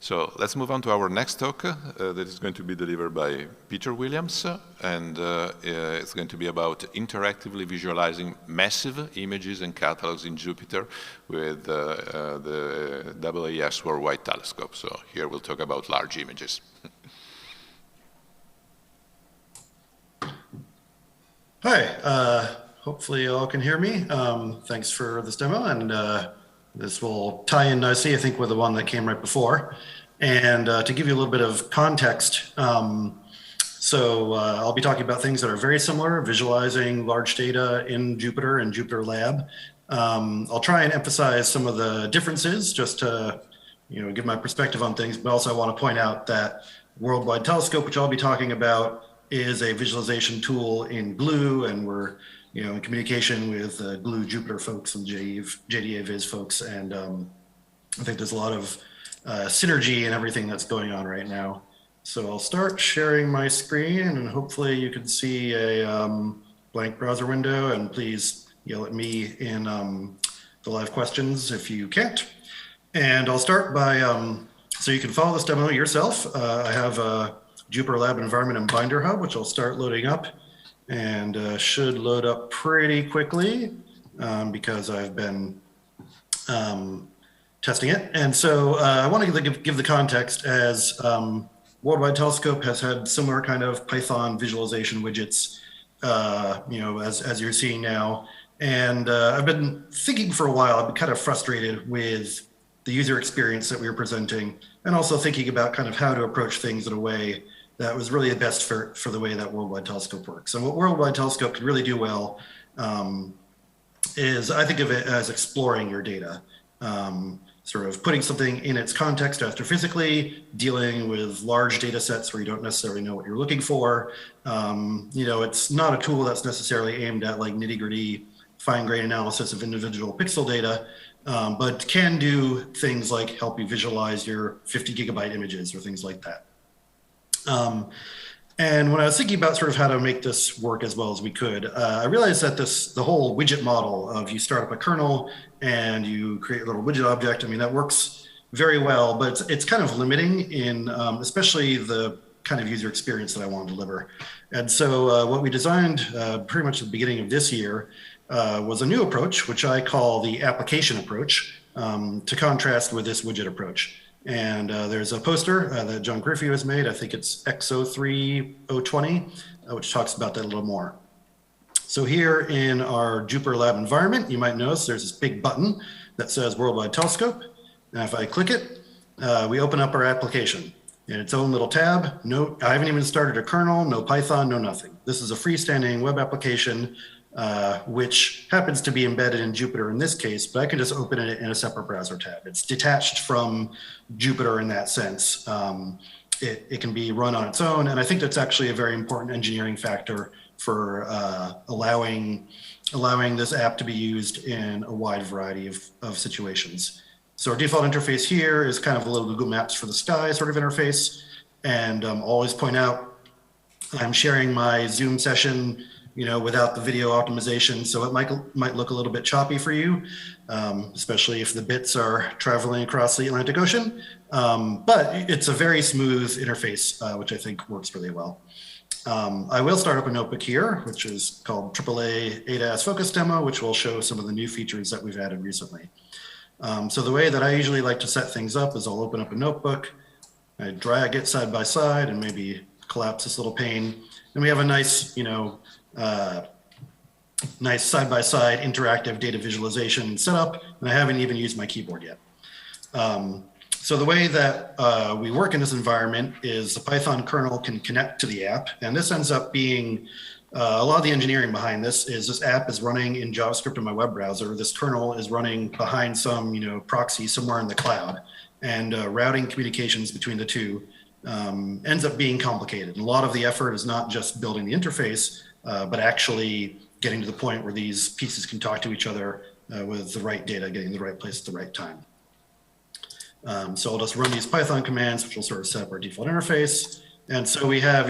So let's move on to our next talk that is going to be delivered by Peter Williams, and it's going to be about interactively visualizing massive images and catalogs in Jupyter with the AAS WorldWide telescope. So here we'll talk about large images. Hi, hopefully you all can hear me. Thanks for this demo, and this will tie in nicely, I think, with the one that came right before. And to give you a little bit of context, I'll be talking about things that are very similar, visualizing large data in Jupyter and Jupyter Lab. I'll try and emphasize some of the differences just to give my perspective on things, but also I want to point out that WorldWide Telescope, which I'll be talking about, is a visualization tool in Glue, and we're in communication with Glue Jupyter folks and JDA Viz folks, and I think there's a lot of synergy in everything that's going on right now. So I'll start sharing my screen, and hopefully you can see a blank browser window, and please yell at me in the live questions if you can't. And I'll start by, so you can follow this demo yourself. I have a Jupyter Lab environment and Binder Hub, which I'll start loading up, and should load up pretty quickly because I've been testing it. And so I want to give the context as WorldWide Telescope has had similar kind of Python visualization widgets, as you're seeing now. And I've been thinking for a while, I've been kind of frustrated with the user experience that we were presenting, and also thinking about kind of how to approach things in a way that was really the best for the way that WorldWide Telescope works. And what WorldWide Telescope can really do well is, I think of it as exploring your data, sort of putting something in its context astrophysically, dealing with large data sets where you don't necessarily know what you're looking for. It's not a tool that's necessarily aimed at like nitty-gritty, fine-grained analysis of individual pixel data, but can do things like help you visualize your 50 gigabyte images or things like that. And when I was thinking about sort of how to make this work as well as we could, I realized that the whole widget model of you start up a kernel and you create a little widget object, I mean, that works very well, but it's kind of limiting in especially the kind of user experience that I want to deliver. And so what we designed pretty much at the beginning of this year was a new approach, which I call the application approach, to contrast with this widget approach. And there's a poster that John Griffey has made. I think it's X03020, which talks about that a little more. So here in our Jupyter Lab environment, you might notice there's this big button that says WorldWide Telescope. And if I click it, we open up our application in its own little tab. No, I haven't even started a kernel, no Python, no nothing. This is a freestanding web application which happens to be embedded in Jupyter in this case, but I can just open it in a separate browser tab. It's detached from Jupyter in that sense. It can be run on its own, and I think that's actually a very important engineering factor for allowing this app to be used in a wide variety of situations. So our default interface here is kind of a little Google Maps for the sky sort of interface, and always point out I'm sharing my Zoom session without the video optimization. So it might look a little bit choppy for you, especially if the bits are traveling across the Atlantic Ocean. But it's a very smooth interface, which I think works really well. I will start up a notebook here, which is called AAA AAS Focus Demo, which will show some of the new features that we've added recently. So the way that I usually like to set things up is I'll open up a notebook, I drag it side by side and maybe collapse this little pane. And we have a nice, nice side-by-side interactive data visualization setup, and I haven't even used my keyboard yet. So the way that we work in this environment is the Python kernel can connect to the app, and this ends up being a lot of the engineering behind this app is running in JavaScript in my web browser. This kernel is running behind some proxy somewhere in the cloud, and routing communications between the two ends up being complicated. And a lot of the effort is not just building the interface, but actually getting to the point where these pieces can talk to each other with the right data, getting the right place at the right time. So I'll just run these Python commands, which will sort of set up our default interface. And so we have,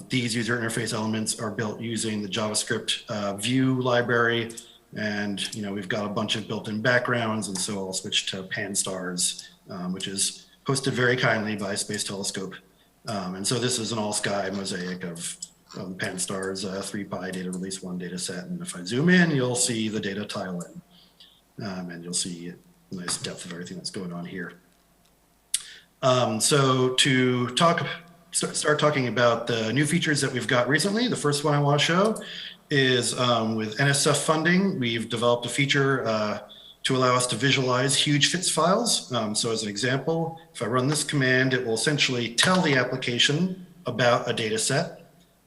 these user interface elements are built using the JavaScript view library. And, we've got a bunch of built-in backgrounds. And so I'll switch to pan stars, which is hosted very kindly by Space Telescope. And so this is an all-sky mosaic of Pan-STARRS 3Pi data release 1 data set. And if I zoom in, you'll see the data tile in. And you'll see a nice depth of everything that's going on here. So to start talking about the new features that we've got recently, the first one I want to show is with NSF funding, we've developed a feature to allow us to visualize huge FITS files. So as an example, if I run this command, it will essentially tell the application about a data set.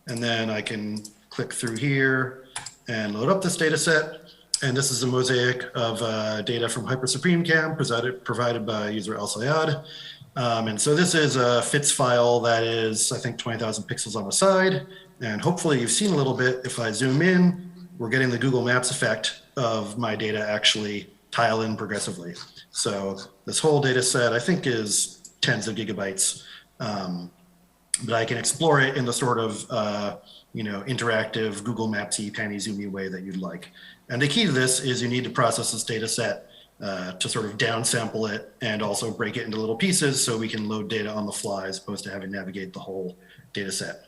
And then I can click through here and load up this data set. And this is a mosaic of data from Hyper Supreme Cam provided by user El Sayad. And so this is a FITS file that is, I think, 20,000 pixels on the side. And hopefully you've seen a little bit. If I zoom in, we're getting the Google Maps effect of my data actually tile in progressively. So this whole data set, I think, is tens of gigabytes. But I can explore it in the sort of interactive Google Maps-y, panny-zoomy way that you'd like. And the key to this is you need to process this data set to sort of downsample it and also break it into little pieces so we can load data on the fly as opposed to having to navigate the whole data set.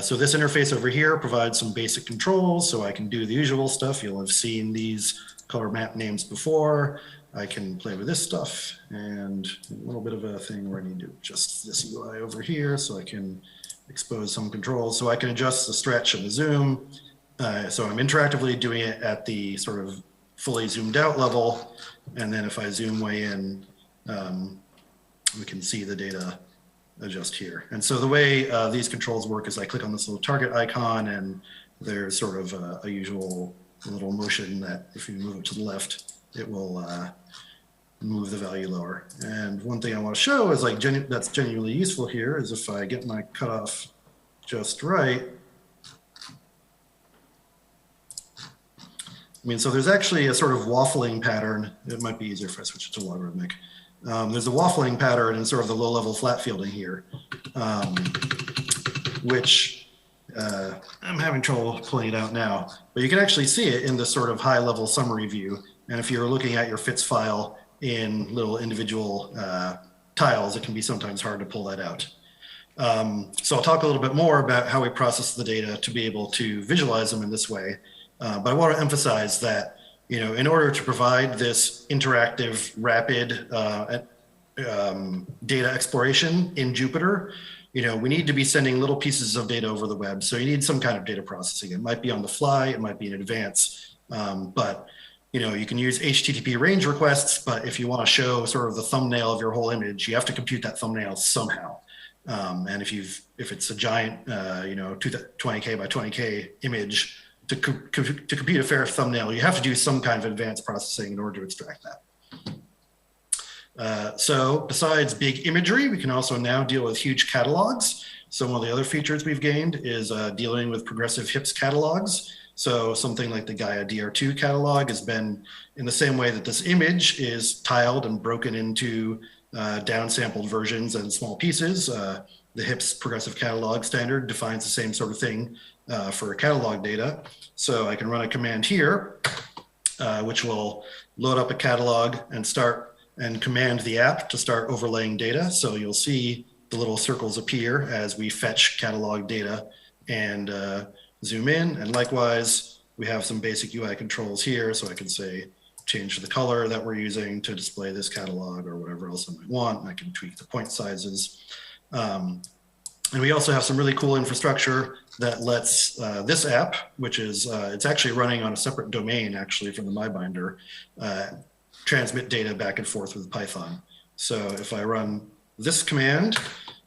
So this interface over here provides some basic controls so I can do the usual stuff. You'll have seen these color map names before. I can play with this stuff and a little bit of a thing where I need to adjust this UI over here so I can expose some controls. So I can adjust the stretch and the zoom. So I'm interactively doing it at the sort of fully zoomed out level. And then if I zoom way in, we can see the data adjust here. And so the way these controls work is I click on this little target icon and there's sort of a usual little motion that if you move it to the left, it will move the value lower. And one thing I want to show is like that's genuinely useful here is if I get my cutoff just right. I mean, so there's actually a sort of waffling pattern. It might be easier if I switch it to logarithmic. There's a waffling pattern in sort of the low-level flat fielding here, which I'm having trouble pulling it out now. But you can actually see it in this sort of high-level summary view. And if you're looking at your FITS file in little individual tiles, it can be sometimes hard to pull that out. So I'll talk a little bit more about how we process the data to be able to visualize them in this way. But I want to emphasize that, in order to provide this interactive, rapid data exploration in Jupyter, we need to be sending little pieces of data over the web. So you need some kind of data processing. It might be on the fly, it might be in advance, but you can use HTTP range requests, but if you want to show sort of the thumbnail of your whole image, you have to compute that thumbnail somehow. And if it's a giant, 20K by 20K image, to compute a fair thumbnail, you have to do some kind of advanced processing in order to extract that. So besides big imagery, we can also now deal with huge catalogs. So one of the other features we've gained is dealing with progressive HIPS catalogs. So something like the Gaia DR2 catalog has been in the same way that this image is tiled and broken into downsampled versions and small pieces. The HIPS progressive catalog standard defines the same sort of thing for catalog data. So I can run a command here, which will load up a catalog and command the app to start overlaying data. So you'll see the little circles appear as we fetch catalog data and zoom in. And likewise, we have some basic UI controls here. So I can say, change the color that we're using to display this catalog or whatever else I might want. And I can tweak the point sizes. And we also have some really cool infrastructure that lets this app, which is, it's actually running on a separate domain actually from the MyBinder, transmit data back and forth with Python. So if I run this command,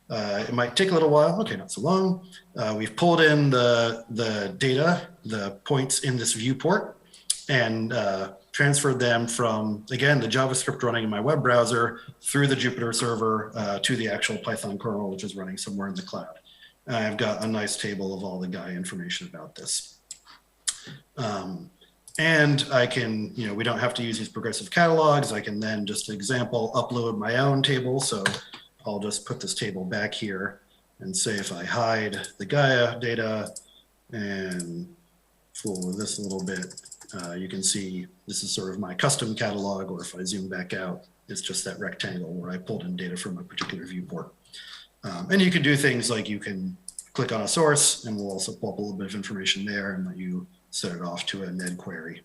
it might take a little while. Okay, not so long. We've pulled in the data, the points in this viewport, and transferred them from, again, the JavaScript running in my web browser through the Jupyter server to the actual Python kernel, which is running somewhere in the cloud. I've got a nice table of all the Gaia information about this. And I can, we don't have to use these progressive catalogs. I can then just example upload my own table. So I'll just put this table back here and say if I hide the Gaia data and fool with this a little bit, you can see this is sort of my custom catalog, or if I zoom back out, is just that rectangle where I pulled in data from a particular viewport. And you can do things like you can click on a source, and we'll also pull up a little bit of information there and let you set it off to a Ned query.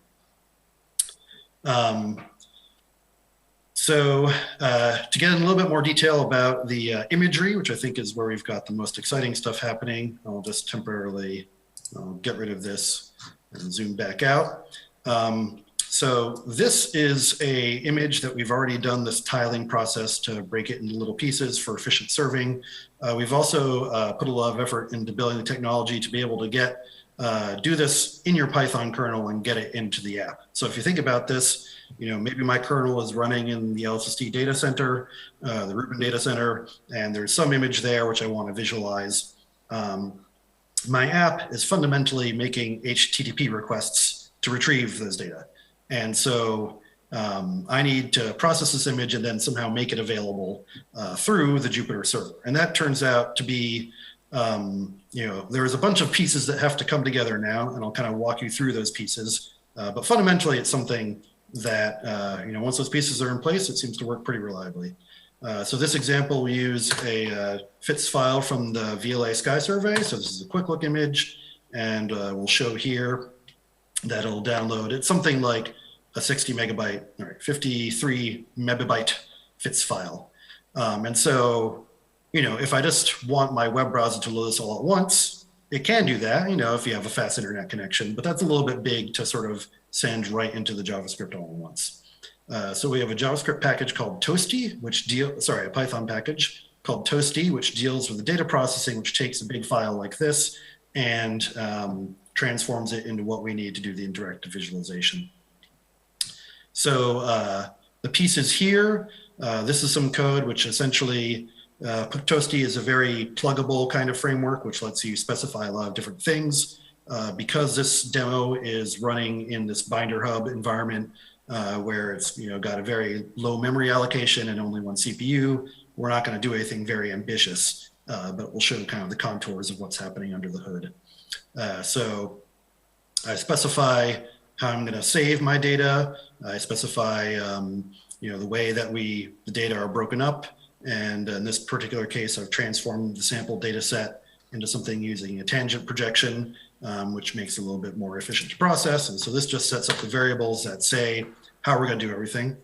So to get in a little bit more detail about the imagery, which I think is where we've got the most exciting stuff happening, I'll just temporarily get rid of this and zoom back out. So this is a image that we've already done this tiling process to break it into little pieces for efficient serving. We've also put a lot of effort into building the technology to be able to get do this in your Python kernel and get it into the app. So if you think about this, maybe my kernel is running in the LSSD data center, the Rubin data center, and there's some image there which I want to visualize. My app is fundamentally making HTTP requests to retrieve those data. And so I need to process this image and then somehow make it available through the Jupyter server. And that turns out to be, there's a bunch of pieces that have to come together now, and I'll kind of walk you through those pieces. But fundamentally, it's something that, once those pieces are in place, it seems to work pretty reliably. So this example, we use a FITS file from the VLA Sky Survey. So this is a quick look image, and we'll show here that it'll download. It's something like a 60 megabyte, 53 megabyte FITS file. And so, if I just want my web browser to load this all at once, it can do that, if you have a fast internet connection, but that's a little bit big to sort of send right into the JavaScript all at once. So we have a JavaScript package called Toasty, a Python package called Toasty, which deals with the data processing, which takes a big file like this and transforms it into what we need to do the interactive visualization. So the pieces here, this is some code which essentially, Toasty is a very pluggable kind of framework, which lets you specify a lot of different things. Because this demo is running in this Binder Hub environment, where it's got a very low memory allocation and only one CPU, we're not going to do anything very ambitious, but we'll show kind of the contours of what's happening under the hood. So I specify how I'm going to save my data. I specify the way that the data are broken up. And in this particular case, I've transformed the sample data set into something using a tangent projection, which makes it a little bit more efficient to process. And so this just sets up the variables that say how we're going to do everything.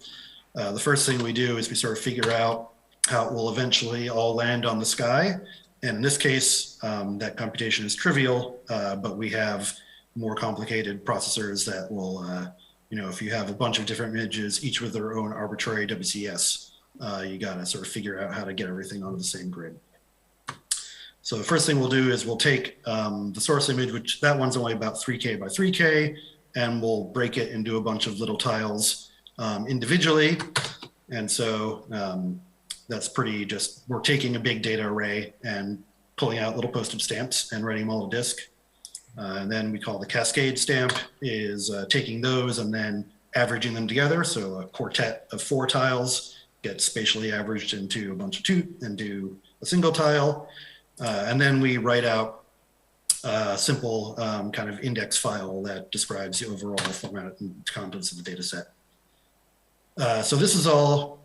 The first thing we do is we sort of figure out how it will eventually all land on the sky. And in this case, that computation is trivial, but we have more complicated processors that will, if you have a bunch of different images, each with their own arbitrary WCS, you got to sort of figure out how to get everything onto the same grid. So the first thing we'll do is we'll take the source image, which that one's only about 3K by 3K, and we'll break it into a bunch of little tiles individually. And so that's pretty just, we're taking a big data array and pulling out little postage stamps and writing them all to disk. And then we call the cascade stamp is taking those and then averaging them together. So a quartet of 4 tiles gets spatially averaged into a bunch of 2 and do a single tile. And then we write out a simple kind of index file that describes the overall format and contents of the data set. So this is all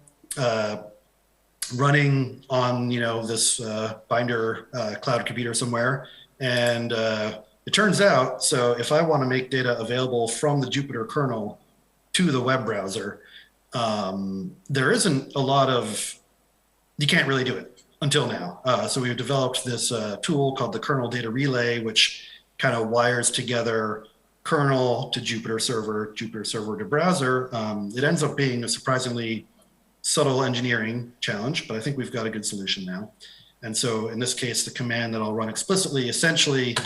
running on this Binder cloud computer somewhere. And it turns out, so if I want to make data available from the Jupyter kernel to the web browser, there isn't a lot of, you can't really do it until now. So we've developed this tool called the Kernel Data Relay, which kind of wires together kernel to Jupyter server to browser. It ends up being a surprisingly subtle engineering challenge, but I think we've got a good solution now. And so in this case, the command that I'll run explicitly essentially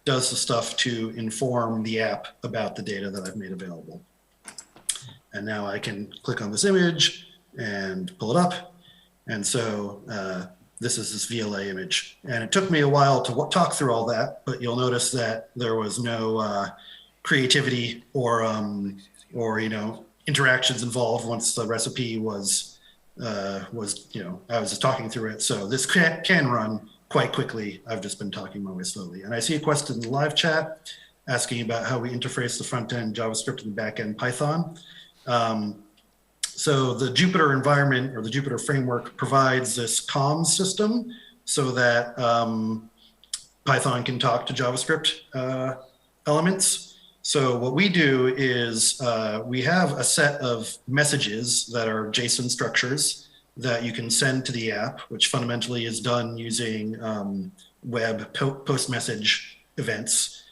does the stuff to inform the app about the data that I've made available. And now I can click on this image and pull it up. And so this is this VLA image. And it took me a while to talk through all that, but you'll notice that there was no creativity or interactions involved once the recipe was I was just talking through it. So this can run quite quickly. I've just been talking my way slowly. And I see a question in the live chat asking about how we interface the front end JavaScript and the back end Python. So the Jupyter environment or the Jupyter framework provides this comms system so that Python can talk to JavaScript elements. So what we do is we have a set of messages that are JSON structures that you can send to the app, which fundamentally is done using web post message events.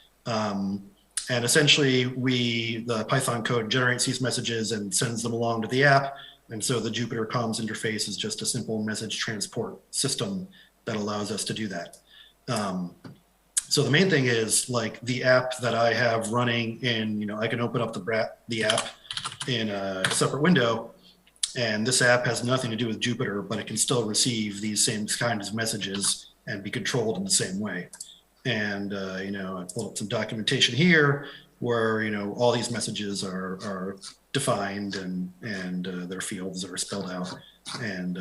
And essentially, the Python code generates these messages and sends them along to the app. And so the Jupyter comms interface is just a simple message transport system that allows us to do that. So the main thing is like the app that I have running in, I can open up the app in a separate window, and this app has nothing to do with Jupyter, but it can still receive these same kinds of messages and be controlled in the same way. And, I pulled up some documentation here where, all these messages are defined and their fields are spelled out. And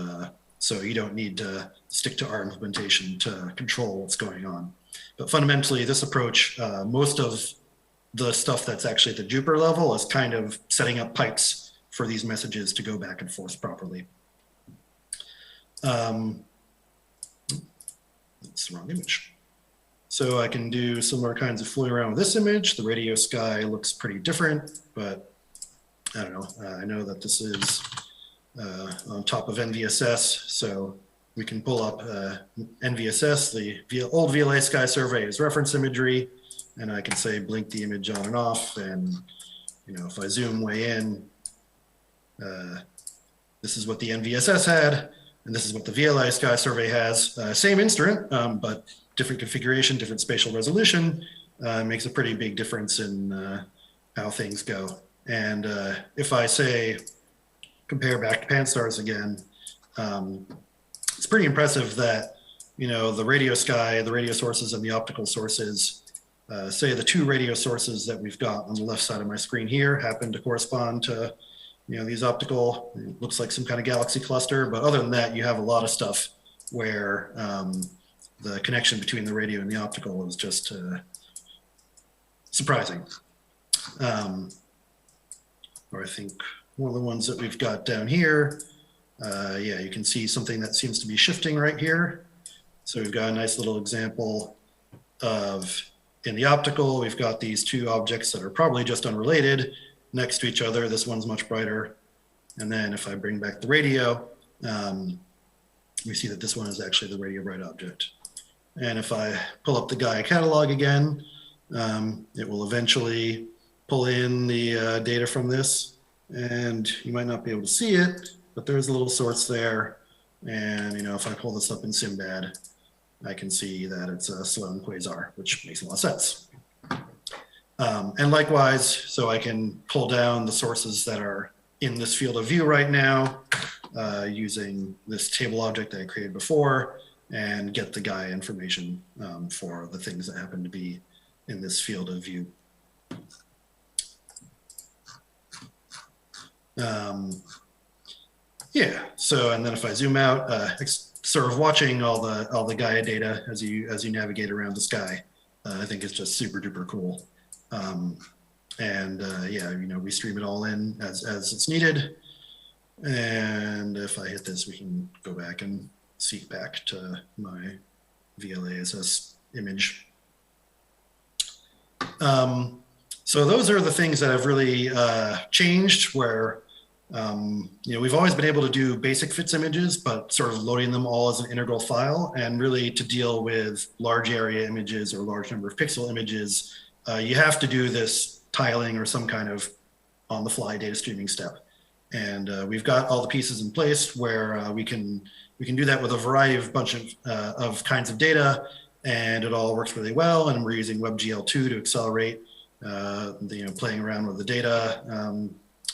so you don't need to stick to our implementation to control what's going on. But fundamentally, this approach, most of the stuff that's actually at the Jupyter level is kind of setting up pipes for these messages to go back and forth properly. That's the wrong image. So I can do similar kinds of fooling around with this image. The radio sky looks pretty different, but I don't know. I know that this is on top of NVSS, so we can pull up NVSS, the old VLA sky survey as reference imagery, and I can say blink the image on and off, and if I zoom way in, this is what the NVSS had, and this is what the VLA sky survey has. Same instrument, but different configuration, different spatial resolution, makes a pretty big difference in how things go. And if I say, compare back to Pan-STARRS again, it's pretty impressive that, the radio sky, the radio sources and the optical sources, say the two radio sources that we've got on the left side of my screen here happen to correspond to, these optical, it looks like some kind of galaxy cluster, but other than that, you have a lot of stuff where the connection between the radio and the optical is just surprising. Or I think one of the ones that we've got down here, yeah, you can see something that seems to be shifting right here. So we've got a nice little example of, in the optical, we've got these two objects that are probably just unrelated next to each other. This one's much brighter. And then if I bring back the radio, we see that this one is actually the radio bright object. And if I pull up the Gaia catalog again, it will eventually pull in the data from this. And you might not be able to see it, but there's a little source there. And if I pull this up in Simbad, I can see that it's a Sloan quasar, which makes a lot of sense. And likewise, so I can pull down the sources that are in this field of view right now using this table object that I created before and get the Gaia information for the things that happen to be in this field of view. Yeah, so, and then if I zoom out, sort of watching all the Gaia data as you navigate around the sky, I think it's just super duper cool. Yeah, we stream it all in as it's needed. And if I hit this, we can go back and seek back to my VLASS image. So those are the things that have really changed where, we've always been able to do basic fits images, but sort of loading them all as an integral file, and really to deal with large area images or large number of pixel images, you have to do this tiling or some kind of on-the-fly data streaming step. And we've got all the pieces in place where we can do that with a variety of of kinds of data, and it all works really well. And we're using WebGL2 to accelerate, playing around with the data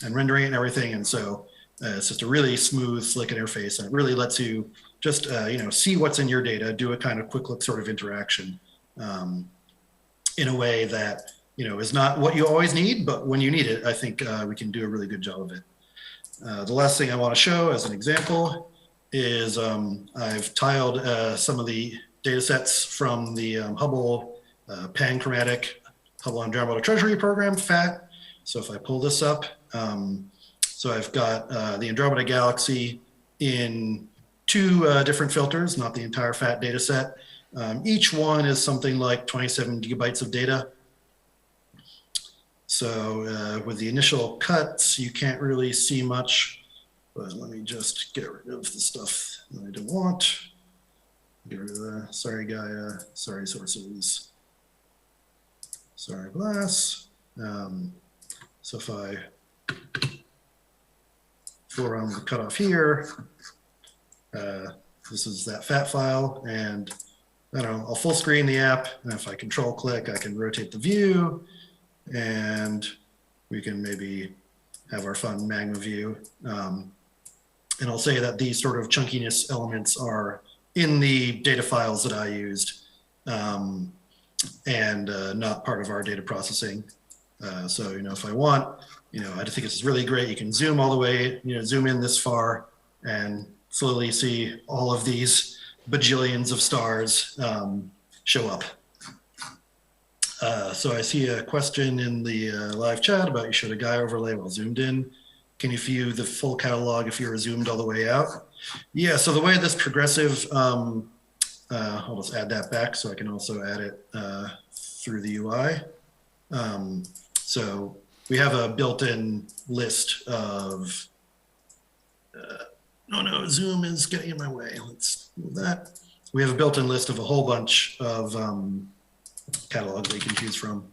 and rendering it and everything. And so it's just a really smooth, slick interface, and it really lets you just see what's in your data, do a kind of quick look sort of interaction in a way that is not what you always need, but when you need it, I think we can do a really good job of it. The last thing I want to show as an example is I've tiled some of the data sets from the Hubble Panchromatic Hubble Andromeda Treasury Program, FAT. So if I pull this up, So I've got the Andromeda Galaxy in two different filters, not the entire fat data set. Each one is something like 27 gigabytes of data. So with the initial cuts, you can't really see much, but let me just get rid of the stuff that I don't want. Get rid of the, sorry Gaia, sorry sources, sorry glass. So if I run the cutoff here, this is that fat file, and I don't know, I'll full screen the app, and if I control click, I can rotate the view, and we can maybe have our fun magma view. And I'll say that these sort of chunkiness elements are in the data files that I used, and not part of our data processing. So, if I want, I think this is really great. You can zoom all the way, zoom in this far and slowly see all of these bajillions of stars show up. So I see a question in the live chat about you showed a Gaia overlay while zoomed in. Can you view the full catalog if you're zoomed all the way out? Yeah, so the way this progressive, I'll just add that back so I can also add it through the UI. So we have a built-in list of, no, Zoom is getting in my way. Let's move that. We have a built-in list of a whole bunch of catalogs that you can choose from.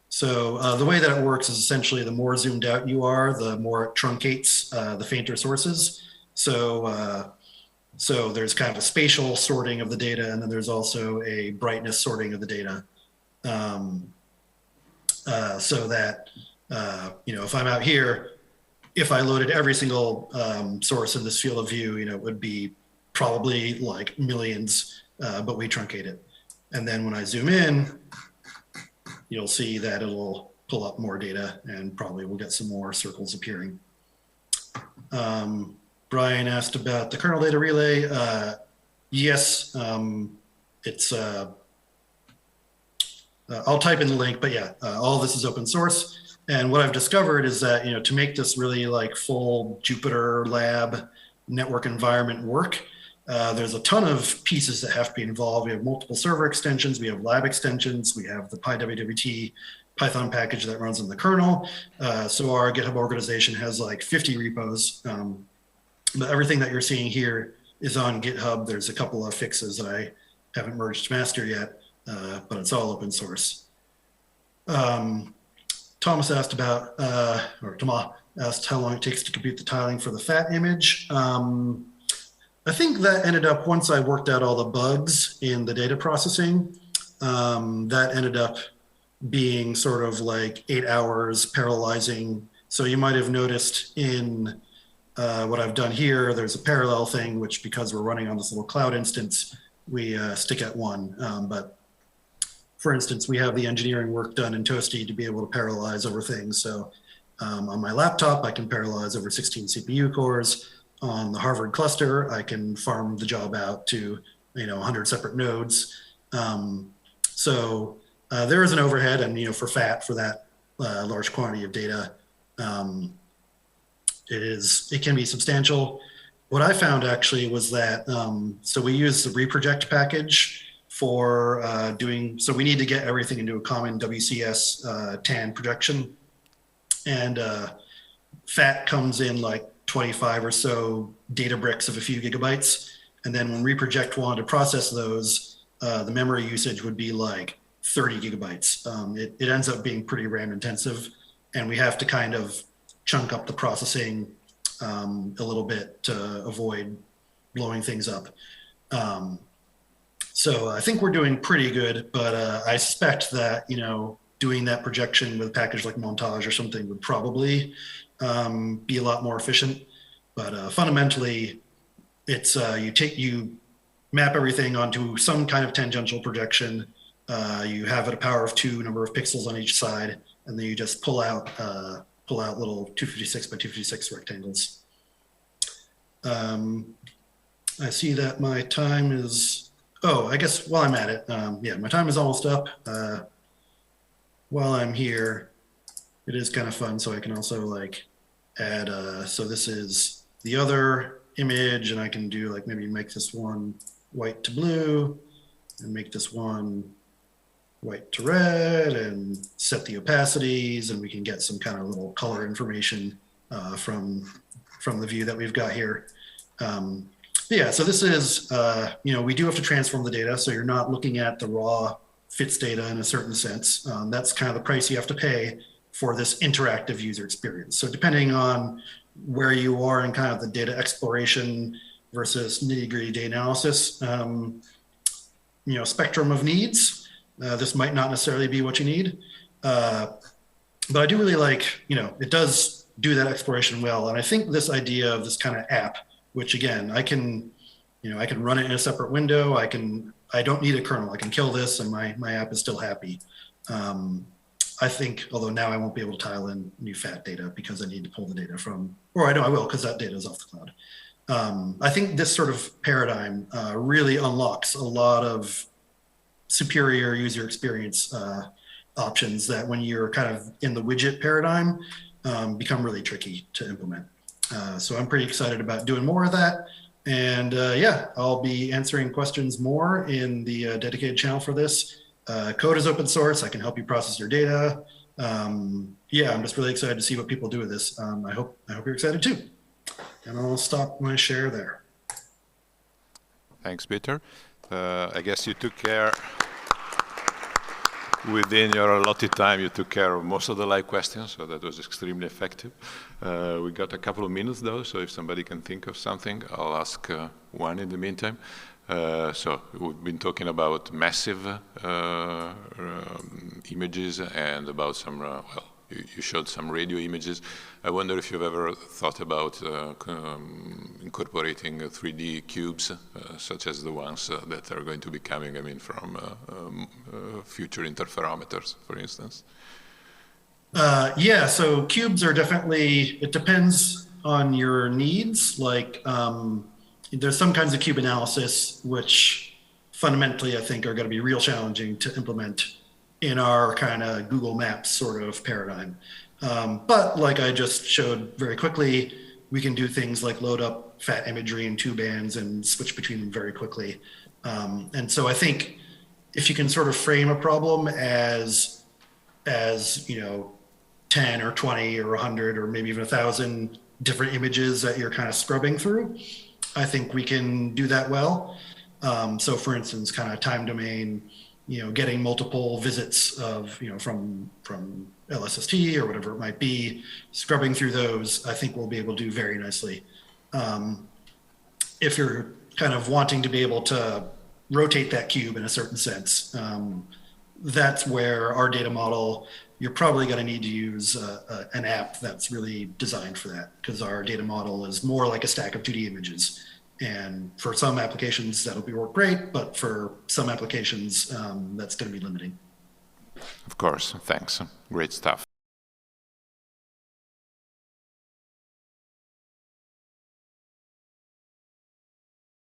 So the way that it works is essentially the more zoomed out you are, the more it truncates the fainter sources. So there's kind of a spatial sorting of the data, and then there's also a brightness sorting of the data. So that, if I'm out here, if I loaded every single source in this field of view, it would be probably like millions, but we truncate it. And then when I zoom in, you'll see that it'll pull up more data, and probably we'll get some more circles appearing. Brian asked about the kernel data relay. Yes, it's, I'll type in the link, but yeah, all this is open source. And what I've discovered is that, to make this really like full Jupyter lab network environment work, there's a ton of pieces that have to be involved. We have multiple server extensions, we have lab extensions, we have the PyWWT Python package that runs in the kernel. So our GitHub organization has like 50 repos, but everything that you're seeing here is on GitHub. There's a couple of fixes that I haven't merged to master yet, but it's all open source. Thomas asked about, or Thomas asked how long it takes to compute the tiling for the fat image. I think that ended up, once I worked out all the bugs in the data processing, that ended up being sort of like 8 hours parallelizing. So you might have noticed in what I've done here, there's a parallel thing, which because we're running on this little cloud instance, we stick at 1. But for instance, we have the engineering work done in Toasty to be able to parallelize over things. So on my laptop, I can parallelize over 16 CPU cores. On the Harvard cluster, I can farm the job out to 100 separate nodes. So there is an overhead, and for fat, for that large quantity of data, it can be substantial. What I found actually was that, so we use the reproject package for doing, so we need to get everything into a common WCS TAN projection. And fat comes in like 25 or so data bricks of a few gigabytes. And then when reproject wanted to process those, the memory usage would be like 30 gigabytes. It ends up being pretty RAM intensive, and we have to kind of chunk up the processing a little bit to avoid blowing things up. So I think we're doing pretty good, but I suspect that, doing that projection with a package like Montage or something would probably be a lot more efficient. But fundamentally, it's you map everything onto some kind of tangential projection. You have a power of 2 number of pixels on each side, and then you just pull out little 256 by 256 rectangles. I see that my time is, I guess while I'm at it, yeah, my time is almost up. While I'm here, it is kind of fun, so I can also like add, so this is the other image, and I can do like maybe make this one white to blue and make this one white to red and set the opacities, and we can get some kind of little color information from the view that we've got here. Yeah, so this is, we do have to transform the data, so you're not looking at the raw fits data in a certain sense. That's kind of the price you have to pay for this interactive user experience. So depending on where you are in kind of the data exploration versus nitty-gritty data analysis, spectrum of needs, this might not necessarily be what you need. But I do really like, it does do that exploration well. And I think this idea of this kind of app, which again, I can run it in a separate window. I don't need a kernel. I can kill this and my app is still happy. I think, although now I won't be able to tile in new fat data because I need to pull the data from, or I know I will because that data is off the cloud. I think this sort of paradigm really unlocks a lot of superior user experience options that when you're kind of in the widget paradigm become really tricky to implement. So I'm pretty excited about doing more of that. And yeah, I'll be answering questions more in the dedicated channel for this. Code is open source. I can help you process your data. Yeah, I'm just really excited to see what people do with this. I hope you're excited too. And I'll stop my share there. Thanks, Peter. I guess you took care, within your allotted time, you took care of most of the live questions, so that was extremely effective. We got a couple of minutes though, so if somebody can think of something, I'll ask one in the meantime. So we've been talking about massive images and about some, you showed some radio images. I wonder if you've ever thought about incorporating 3D cubes, such as the ones that are going to be coming, from future interferometers, for instance. Yeah, so cubes are definitely, it depends on your needs. Like, there's some kinds of cube analysis which fundamentally I think are going to be real challenging to implement in our kind of Google Maps sort of paradigm. But like I just showed very quickly, we can do things like load up fat imagery in 2 bands and switch between them very quickly. And so I think if you can sort of frame a problem as 10 or 20 or 100 or maybe even 1,000 different images that you're kind of scrubbing through, I think we can do that well. So for instance, kind of time domain, getting multiple visits of, from LSST or whatever it might be, scrubbing through those, I think we'll be able to do very nicely. If you're kind of wanting to be able to rotate that cube in a certain sense, that's where our data model, you're probably going to need to use an app that's really designed for that, because our data model is more like a stack of 2D images. And for some applications, that'll work great, but for some applications, that's going to be limiting. Of course, thanks. Great stuff.